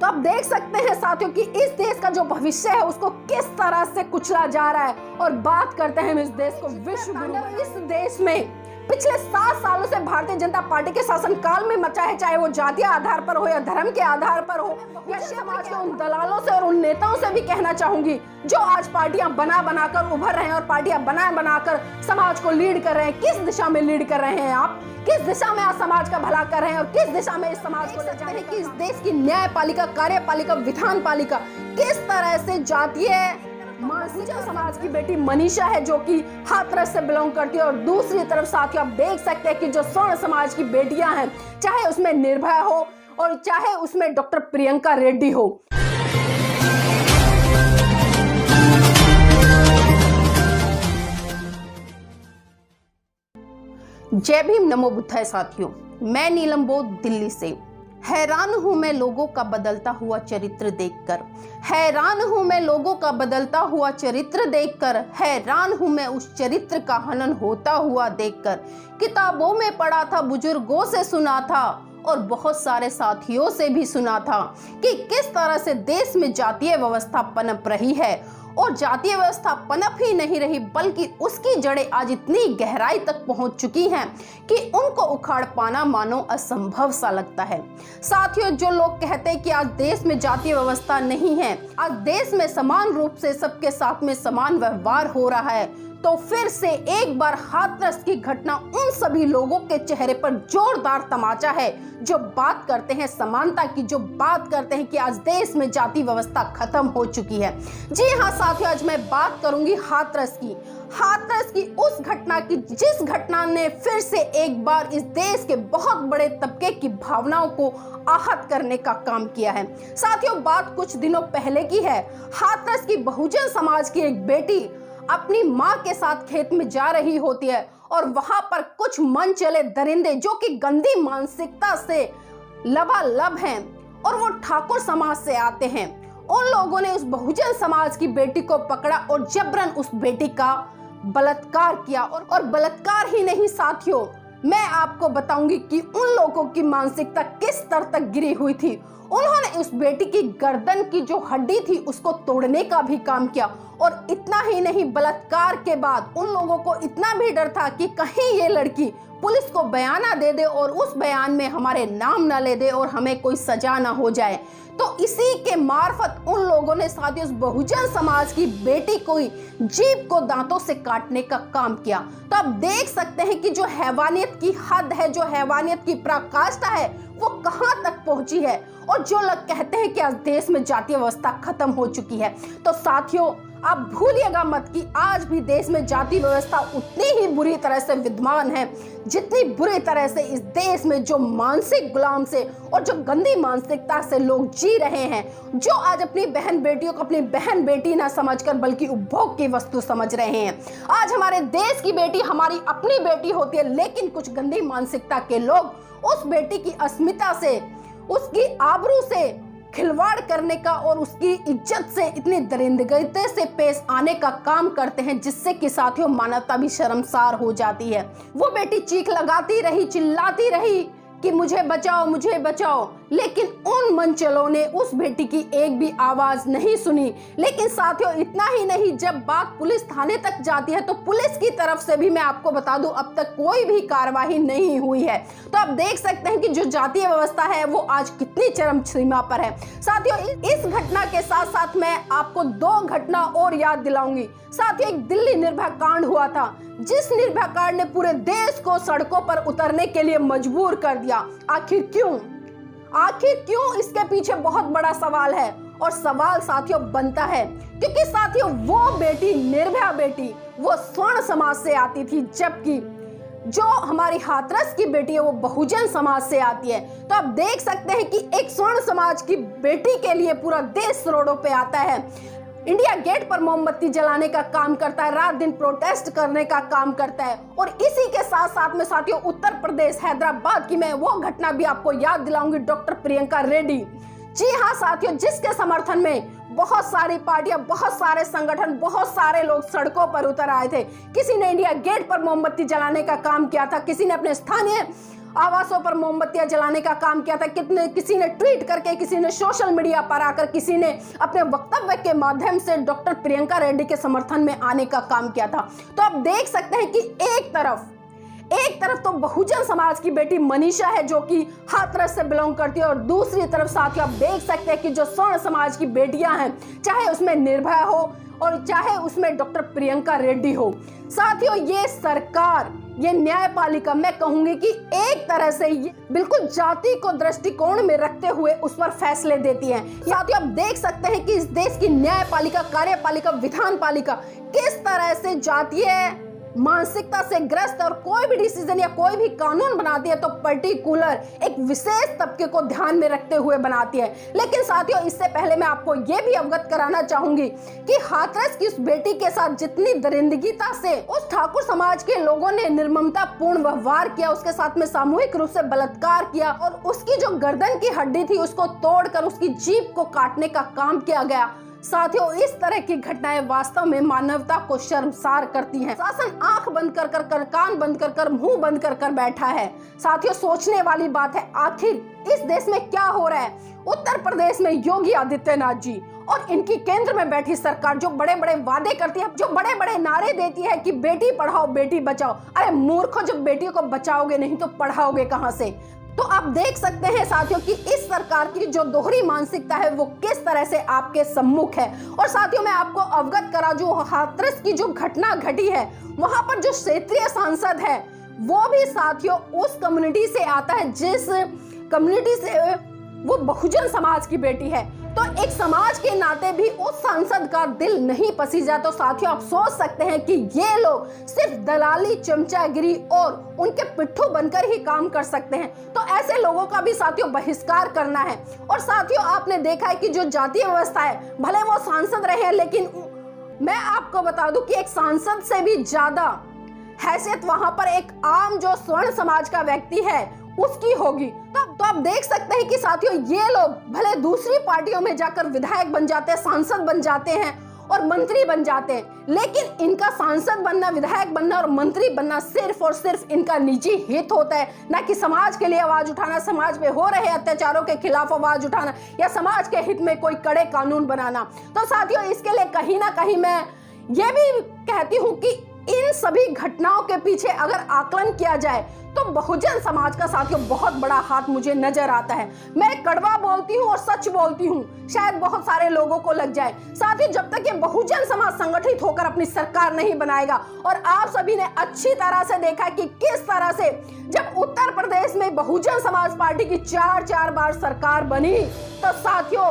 तो आप देख सकते हैं साथियों कि इस देश का जो भविष्य है उसको किस तरह से कुचला जा रहा है। और बात करते हैं हम इस देश को विश्व गुरु। इस देश में पिछले 7 सालों से भारतीय जनता पार्टी के शासनकाल में मचा है, चाहे वो जातीय आधार पर हो या धर्म के आधार पर हो, या समाज के उन दलालों से और उन नेताओं से भी कहना चाहूंगी जो आज पार्टियां बना बनाकर उभर रहे हैं और पार्टियां बना बनाकर समाज को लीड कर रहे हैं। किस दिशा में लीड कर रहे हैं आप? किस दिशा में आप समाज का भला कर रहे हैं और किस दिशा में इस समाज को ले जा रहे हैं कि इस देश की न्यायपालिका, कार्यपालिका, विधान पालिका किस तरह से जातीय मानसिक समाज की बेटी मनीषा है जो कि हाथरस से बिलोंग करती है, और दूसरी तरफ साथियों आप देख सकते हैं कि जो स्वर्ण समाज की बेटियां हैं, चाहे उसमें निर्भया हो और चाहे उसमें डॉक्टर प्रियंका रेड्डी हो। जय भीम, नमो बुद्धाय साथियों, मैं नीलम बोध दिल्ली से। हैरान हूं मैं लोगों का बदलता हुआ चरित्र देखकर, हैरान हूं मैं लोगों का बदलता हुआ चरित्र देखकर, हैरान हूं मैं उस चरित्र का हनन होता हुआ देखकर। किताबों में पढ़ा था, बुजुर्गों से सुना था और बहुत सारे साथियों से भी सुना था कि किस तरह से देश में जातीय व्यवस्था पनप रही है, और जातीय व्यवस्था पनप ही नहीं रही बल्कि उसकी जड़ें आज इतनी गहराई तक पहुंच चुकी हैं कि उनको उखाड़ पाना मानो असंभव सा लगता है। साथियों, जो लोग कहते हैं कि आज देश में जातीय व्यवस्था नहीं है, आज देश में समान रूप से सबके साथ में समान व्यवहार हो रहा है, तो फिर से एक बार हाथरस की घटना उन सभी लोगों के चेहरे पर जोरदार तमाचा है जो बात करते हैं समानता की, जो बात करते हैं कि आज देश में जाति व्यवस्था खत्म हो चुकी है। जी हाँ साथियों, आज मैं बात करूंगी हाथरस की उस घटना की जिस घटना ने फिर से एक बार इस देश के बहुत बड़े तबके की भावनाओं को आहत करने का काम किया है। साथियों, बात कुछ दिनों पहले की है। हाथरस की बहुजन समाज की एक बेटी अपनी मां के साथ खेत में जा रही होती है और वहां पर कुछ मन चले दरिंदे जो कि गंदी मानसिकता से लबालब हैं और वो ठाकुर समाज से आते हैं, उन लोगों ने उस बहुजन समाज की बेटी को पकड़ा और जबरन उस बेटी का बलात्कार किया। और बलात्कार ही नहीं साथियों, मैं आपको बताऊंगी कि उन लोगों की मानसिकता किस स्तर तक गिरी हुई थी। उन्होंने उस बेटी की गर्दन की जो हड्डी थी उसको तोड़ने का भी काम किया, और इतना ही नहीं, बलात्कार के बाद उन लोगों को इतना भी डर था कि कहीं ये लड़की पुलिस को बयाना दे दे और उस बयान में हमारे नाम ना ले दे और हमें कोई सजा ना हो जाए। तो इसी के मार्फत उन लोगों ने साथियों उस बहुजन समाज की बेटी को जीभ को दांतों से काटने का काम किया। तो आप देख सकते हैं कि जो हैवानियत की हद है, जो हैवानियत की पराकाष्ठा है, वो कहां तक पहुंची है। और जो लोग कहते हैं कि आज देश में जातीय व्यवस्था खत्म हो चुकी है, तो साथियों आप भूलिएगा मत कि आज भी देश में जाति व्यवस्था उतनी ही बुरी तरह से विद्यमान है जितनी बुरी तरह से इस देश में जो मानसिक गुलाम से और जो गंदी मानसिकता से लोग जी रहे हैं, जो आज अपनी बहन बेटियों को अपनी बहन बेटी ना समझकर बल्कि उपभोग की वस्तु समझ रहे हैं। आज हमारे देश की बेटी हमारी अपनी बेटी होती है, लेकिन कुछ गंदी मानसिकता के लोग उस बेटी की अस्मिता से, उसकी आबरू से खिलवाड़ करने का और उसकी इज्जत से इतनी दरिंदगी से पेश आने का काम करते हैं जिससे कि साथियों मानवता भी शर्मसार हो जाती है। वो बेटी चीख लगाती रही, चिल्लाती रही कि मुझे बचाओ, मुझे बचाओ, लेकिन उन मनचलों ने उस बेटी की एक भी आवाज नहीं सुनी। लेकिन साथियों इतना ही नहीं, जब बात पुलिस थाने तक जाती है तो पुलिस की तरफ से भी मैं आपको बता दूं अब तक कोई भी कार्रवाई नहीं हुई है। तो आप देख सकते हैं कि जो जातीय व्यवस्था है वो आज कितनी चरम सीमा पर है। साथियों इस घटना के साथ साथ मैं आपको 2 घटना और याद दिलाऊंगी। साथियों, एक दिल्ली निर्भया कांड हुआ था जिस निर्भया कांड ने पूरे देश को सड़कों पर उतरने के लिए मजबूर कर दिया। आखिर क्यों इसके पीछे बहुत बड़ा सवाल है, और सवाल साथियों बनता है क्योंकि साथियों वो बेटी, निर्भया बेटी, वो स्वर्ण समाज से आती थी, जबकि जो हमारी हाथरस की बेटी है वो बहुजन समाज से आती है। तो आप देख सकते हैं कि एक स्वर्ण समाज की बेटी के लिए पूरा देश रोडों पे आता है, इंडिया गेट पर मोमबत्ती जलाने का काम करता है, रात दिन प्रोटेस्ट करने का काम करता है। और इसी के साथ साथ में साथियों उत्तर प्रदेश हैदराबाद की मैं वो घटना भी आपको याद दिलाऊंगी, डॉक्टर प्रियंका रेड्डी। जी हाँ साथियों, जिसके समर्थन में बहुत सारी पार्टियां, बहुत सारे संगठन, बहुत सारे लोग सड़कों पर उतर आए थे। किसी ने इंडिया गेट पर मोमबत्ती जलाने का काम किया था, किसी ने अपने स्थानीय आवासों पर मोमबत्तियां जलाने का काम किया था, किसी ने ट्वीट करके, किसी ने सोशल मीडिया पर आकर, किसी ने अपने वक्तव्य के माध्यम से डॉक्टर प्रियंका रेड्डी के समर्थन में आने का काम किया था। तो आप देख सकते हैं कि एक तरफ तो बहुजन समाज की बेटी मनीषा है जो कि हाथरस से बिलोंग करती है, और दूसरी तरफ साथियों आप देख सकते हैं कि जो स्वर्ण समाज की बेटियां हैं, चाहे उसमें निर्भया हो और चाहे उसमें डॉक्टर प्रियंका रेड्डी हो। साथियों ये सरकार, ये न्यायपालिका, मैं कहूंगी कि एक तरह से ये बिल्कुल जाति को दृष्टिकोण में रखते हुए उस पर फैसले देती है। साथियों आप देख सकते हैं कि इस देश की न्यायपालिका, कार्यपालिका, विधान पालिका किस तरह से जातीय मानसिकता से ग्रस्त और कोई भी डिसीजन या कोई भी कानून बनाती है तो पर्टिकुलर एक विशेष तबके को ध्यान में रखते हुए बनाती है। लेकिन साथियों इससे पहले मैं आपको यह भी अवगत कराना चाहूंगी कि हाथरस की उस बेटी के साथ जितनी दरिंदगीता से उस ठाकुर समाज के लोगों ने निर्ममता पूर्ण व्यवहार किया, उसके साथ में सामूहिक रूप से बलात्कार किया और उसकी जो गर्दन की हड्डी थी उसको तोड़कर उसकी जीभ को काटने का काम किया गया। साथियों इस तरह की घटनाएं वास्तव में मानवता को शर्मसार करती हैं। शासन आंख बंद कर कर, कान बंद कर कर, मुंह बंद कर कर बैठा है। साथियों सोचने वाली बात है, आखिर इस देश में क्या हो रहा है। उत्तर प्रदेश में योगी आदित्यनाथ जी और इनकी केंद्र में बैठी सरकार जो बड़े बड़े वादे करती है, जो बड़े बड़े नारे देती है कि बेटी पढ़ाओ बेटी बचाओ। अरे मूर्खों, जब बेटियों को बचाओगे नहीं तो पढ़ाओगे कहां से। तो आप देख सकते हैं साथियों कि इस सरकार की जो दोहरी मानसिकता है वो किस तरह से आपके सम्मुख है। और साथियों मैं आपको अवगत करा, जो हाथरस की जो घटना घटी है वहां पर जो क्षेत्रीय सांसद है वो भी साथियों उस कम्युनिटी से आता है जिस कम्युनिटी से वो बहुजन समाज की बेटी है। तो एक समाज के नाते भी उस सांसद का दिल नहीं पसीजा। तो साथियों आप सोच सकते हैं कि ये लोग सिर्फ दलाली, चमचागिरी और उनके पिट्ठू बनकर ही काम कर सकते हैं। तो ऐसे लोगों का भी साथियों बहिष्कार करना है। और साथियों आपने देखा है कि जो जातीय व्यवस्था है, भले वो सांसद रहे हैं, लेकिन मैं आपको बता दूं कि एक सांसद से भी ज्यादा हैसियत वहां पर एक आम जो स्वर्ण समाज का व्यक्ति है उसकी होगी। तो आप देख सकते हैं कि साथियों ये लोग भले दूसरी पार्टियों में जाकर विधायक बन जाते हैं, सांसद बन जाते हैं और मंत्री बन जाते हैं, लेकिन इनका सांसद बनना, विधायक बनना और मंत्री बनना सिर्फ और सिर्फ इनका निजी हित होता है, ना कि समाज के लिए आवाज उठाना, समाज पे हो रहे अत्याचारों के खिलाफ आवाज उठाना या समाज के हित में कोई कड़े कानून बनाना। तो साथियों इसके लिए कहीं ना कहीं मैं ये भी कहती हूँ कि इन सभी घटनाओं के पीछे अगर आकलन किया जाए तो बहुजन समाज का साथियों बहुत बड़ा हाथ मुझे नजर आता है। मैं कड़वा बोलती हूँ और सच बोलती हूँ, शायद बहुत सारे लोगों को लग जाए। साथियों जब तक ये बहुजन समाज संगठित होकर अपनी सरकार नहीं बनाएगा, और आप सभी ने अच्छी तरह से देखा कि किस तरह से जब उत्तर प्रदेश में बहुजन समाज पार्टी की 4 बार सरकार बनी तो साथियों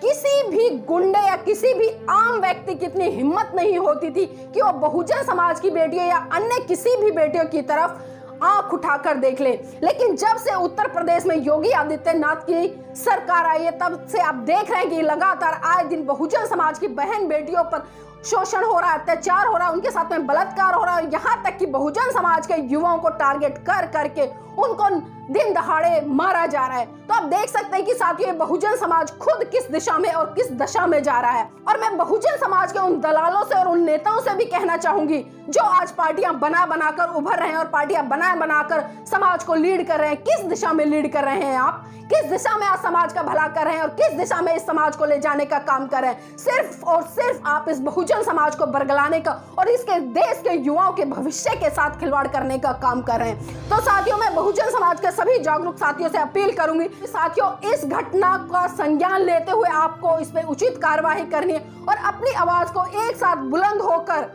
किसी भी गुंडे या किसी भी आम व्यक्ति की इतनी हिम्मत नहीं होती थी कि वो बहुजन समाज की बेटियों या अन्य किसी भी बेटियों की तरफ आंख उठाकर देख ले। लेकिन जब से उत्तर प्रदेश में योगी आदित्यनाथ की सरकार आई है तब से आप देख रहे हैं कि लगातार आए दिन बहुजन समाज की बहन बेटियों पर शोषण हो रहा है, अत्याचार हो रहा है, उनके साथ में बलात्कार हो रहा है, यहाँ तक कि बहुजन समाज के युवाओं को टारगेट कर करके उनको दिन दहाड़े मारा जा रहा है। तो आप देख सकते हैं कि साथियों बहुजन समाज खुद किस दिशा में और किस दशा में जा रहा है। और मैं बहुजन समाज के उन दलालों से और उन नेताओं से भी कहना चाहूंगी जो आज पार्टियां बना बनाकर उभर रहे हैं और पार्टियां बना बनाकर समाज को लीड कर रहे हैं। किस दिशा में लीड कर रहे हैं आप? किस दिशा में आज समाज का भला कर रहे हैं और किस दिशा में इस समाज को ले जाने का काम कर रहे हैं? सिर्फ और सिर्फ आप इस बहुजन समाज को बरगलाने का और इसके देश के युवाओं के भविष्य के साथ खिलवाड़ करने का काम कर रहे हैं। तो साथियों मैं बहुजन समाज के सभी जागरूक साथियों से अपील करूंगी, साथियों इस घटना का संज्ञान लेते हुए आपको इस पे उचित कार्यवाही करनी है और अपनी आवाज को एक साथ बुलंद होकर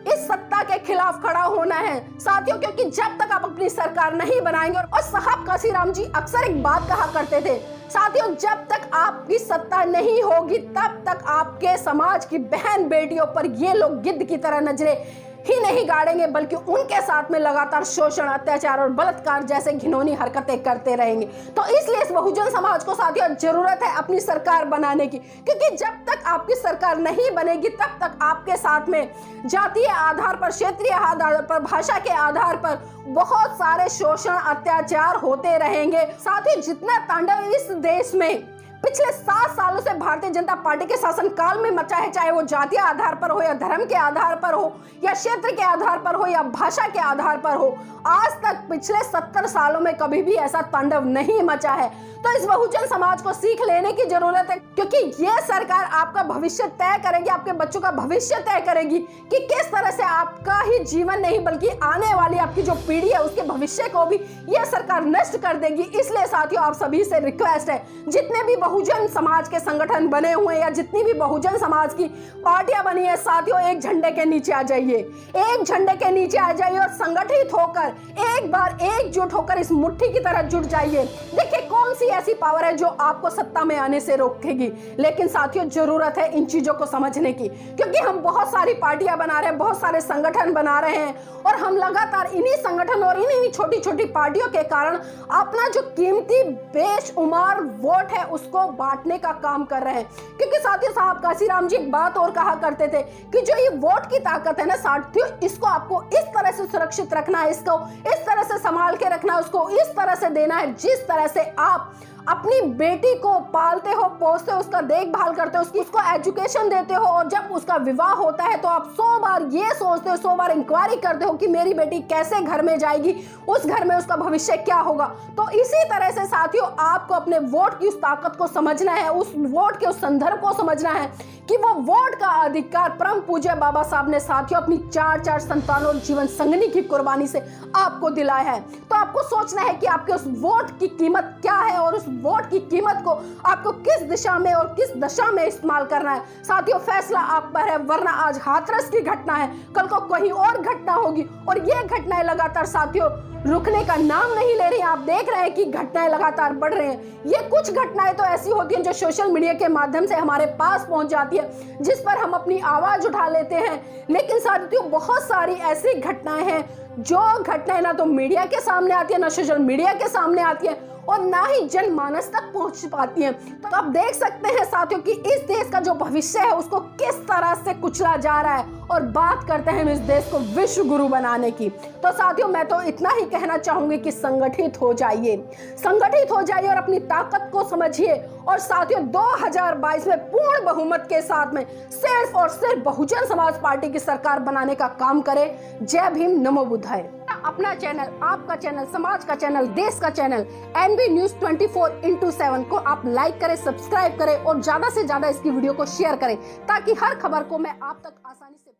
इस सत्ता के खिलाफ खड़ा होना है साथियों, क्योंकि जब तक आप अपनी सरकार नहीं बनाएंगे, और साहब काशीराम जी अक्सर एक बात कहा करते थे साथियों, जब तक आपकी सत्ता नहीं होगी तब तक आपके समाज की बहन बेटियों पर ये लोग गिद्ध की तरह नजरें ही नहीं गाड़ेंगे, बल्कि उनके साथ में लगातार शोषण, अत्याचार और बलात्कार जैसे घिनौनी हरकतें करते रहेंगे। तो इसलिए इस बहुजन समाज को साथियों जरूरत है अपनी सरकार बनाने की, क्योंकि जब तक आपकी सरकार नहीं बनेगी तब तक आपके साथ में जातीय आधार पर, क्षेत्रीय आधार पर, भाषा के आधार पर बहुत सारे शोषण, अत्याचार होते रहेंगे। साथ ही जितना तांडव इस देश में पिछले 7 सालों से भारतीय जनता पार्टी के शासनकाल में मचा है, चाहे वो जातीय आधार पर हो या धर्म के आधार पर हो या क्षेत्र के आधार पर हो या भाषा के आधार पर हो। आज तक पिछले 70 सालों में कभी भी ऐसा तांडव नहीं मचा है। तो इस बहुजन समाज को सीख लेने की जरूरत है, क्योंकि यह सरकार आपका भविष्य तय करेगी, आपके बच्चों का भविष्य तय करेगी कि किस तरह से आपका ही जीवन नहीं बल्कि आने वाली आपकी जो पीढ़ी है उसके भविष्य को भी यह सरकार नष्ट कर देगी। इसलिए साथियों, आप सभी से रिक्वेस्ट है, जितने भी बहुजन समाज के संगठन बने हुए या जितनी भी बहुजन समाज की पार्टियां बनी है, साथियों एक झंडे के नीचे आ जाइए, एक झंडे के नीचे आ जाइए और संगठित होकर एक बार एकजुट होकर इस मुट्ठी की तरह जुट जाइए। देखिए कौन सी ऐसी पावर है जो आपको सत्ता में आने से रोकेगी। लेकिन साथियों, जरूरत है इन चीजों को समझने की, क्योंकि हम बहुत सारी पार्टियां बना रहे हैं, बहुत सारे संगठन बना रहे हैं और हम लगातार इन्हीं संगठन और इन्हीं छोटी छोटी पार्टियों के कारण अपना जो कीमती बेशुमार वोट है उसको बांटने का काम कर रहे हैं। क्योंकि साथियों, साहब काशीराम जी एक बात और कहा करते थे कि जो ये वोट की ताकत है ना साथियों, इसको आपको इस तरह से सुरक्षित रखना है, इसको इस तरह से संभाल के रखना है, उसको इस तरह से देना है जिस तरह से आप अपनी बेटी को पालते हो, पोसते हो, उसका देखभाल करते हो, उसको एजुकेशन देते हो और जब उसका विवाह होता है तो आप 100 बार ये सोचते हो, 100 बार इंक्वायरी करते हो कि मेरी बेटी कैसे घर में जाएगी, उस घर में उसका भविष्य क्या होगा। तो इसी तरह से साथियों, आपको अपने वोट की उस ताकत को समझना है, उस वोट के उस संदर्भ को समझना है कि वो वोट का अधिकार परम पूज्य बाबा साहब ने साथियों अपनी 4 संतानों और जीवन संगनी की कुर्बानी से आपको दिलाया है। तो आपको सोचना है कि आपके उस वोट की कीमत क्या है और उस वोट की कीमत को आपको किस दिशा में और किस दशा में इस्तेमाल करना है। साथियों, फैसला आप पर है, वरना आज हाथरस की घटना है, कल को कहीं और घटना होगी और ये घटनाएं लगातार साथियों रुकने का नाम नहीं ले रही हैं। आप देख रहे हैं कि घटनाएं लगातार बढ़ रही हैं। ये कुछ घटनाएं तो ऐसी होती हैं जो सोशल मीडिया के माध्यम से हमारे पास पहुंच जाती है, जिस पर हम अपनी आवाज उठा लेते हैं। लेकिन साथियों, बहुत सारी ऐसी घटनाएं हैं जो घटनाएं ना तो मीडिया के सामने आती है, ना सोशल मीडिया के सामने आती है और ना ही जनमानस तक पहुंच पाती हैं। तो आप देख सकते हैं साथियों कि इस देश का जो भविष्य है उसको किस तरह से कुचला जा रहा है और बात करते हैं हम इस देश को विश्व गुरु बनाने की। तो साथियों, मैं तो इतना ही कहना चाहूंगी कि संगठित हो जाइए, संगठित हो जाइए और अपनी ताकत को समझिए और साथियों 2022 में पूर्ण बहुमत के साथ में सिर्फ और सिर्फ बहुजन समाज पार्टी की सरकार बनाने का काम करें। जय भीम, नमो बुद्धाय। अपना चैनल, आपका चैनल, समाज का चैनल, देश का चैनल एनबी न्यूज 24/7 को आप लाइक करें, सब्सक्राइब करें और ज्यादा से ज्यादा इसकी वीडियो को शेयर करें ताकि हर खबर को मैं आप तक आसानी से